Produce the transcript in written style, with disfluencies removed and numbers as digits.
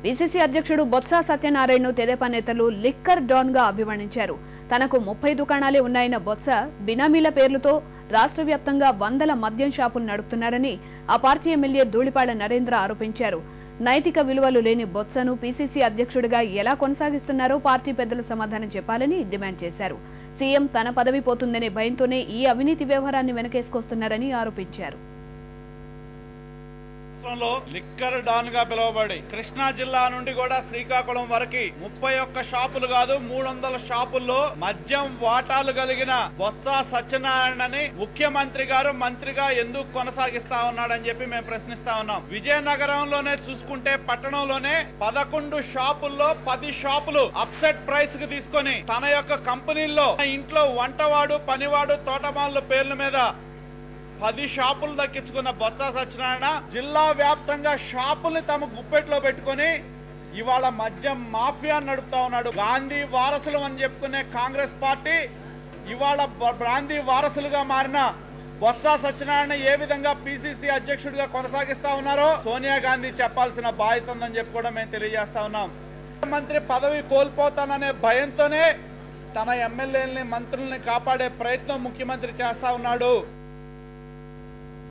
PCC అధ్యక్షుడు బొత్స సత్యనారాయణను తెదేపా నేతలు liquor don గా అభివర్ణించారు. తనకు 30 దుకాణాలే ఉన్నాయన్న బొత్స బినామీల పేర్లతో రాష్ట్ర వ్యాప్తంగా వందల మద్యం షాపులు నడుపుతున్నారని ఆ పార్టీ ఎమ్మెల్యే ధూళిపాళ్ల నరేంద్ర ఆరోపించారు. నైతిక విలువలు లేని బొత్సను పిసిసి అధ్యక్షుడిగా ఎలా కొనసాగిస్తున్నారో పార్టీ పెద్దలు సమాధానం చెప్పాలని డిమాండ్ చేశారు. సీఎం తన పదవి పోతుందనే భయంతోనే ఈ అవినీతి వ్యవహారాన్ని వెనకేసుకొస్తున్నారని ఆరోపించారు. లిక్కర్ డాన్ గా పిలువబడి కృష్ణా జిల్లా నుండి కూడా శ్రీకాకుళం వరకు 31 షాపులు కాదు 300 షాపుల్లో మద్యం వాటాలు కలిగిన బొత్స సత్యనారాయణని ముఖ్యమంత్రి గారు మంత్రిగా ఎందుకు కొనసాగిస్తా ఉన్నాడని చెప్పి మేము ప్రశ్నిస్తా ఉన్నాం. విజయనగరంలోనే చూసుకుంటే పట్టణంలోనే 11 షాపుల్లో 10 షాపులు అప్సెట్ ప్రైస్ కి తీసుకొని తన యొక్క కంపెనీల్లో ఇంట్లో వంటవాడు పనివాడు తోటమాల పేర్ల మీద 10 షాపులు దక్కించుకున్న బొత్స సత్యనారాయణ జిల్లా వ్యాప్తంగా షాపుల్ని తమ గుప్పెట్లో పెట్టుకుని ఇవాళ మద్యం మాఫియా నడుపుతా ఉన్నాడు. గాంధీ వారసులు అని చెప్పుకునే కాంగ్రెస్ పార్టీ ఇవాళ గాంధీ వారసులుగా మారిన బొత్స సత్యనారాయణ ఏ విధంగా పిసిసి అధ్యక్షుడిగా కొనసాగిస్తా ఉన్నారో సోనియా గాంధీ చెప్పాల్సిన బాధ్యత ఉందని చెప్పి కూడా మేము తెలియజేస్తా ఉన్నాం. మంత్రి పదవి కోల్పోతాననే భయంతోనే తన ఎమ్మెల్యేలని మంత్రుల్ని కాపాడే ప్రయత్నం ముఖ్యమంత్రి చేస్తా ఉన్నాడు.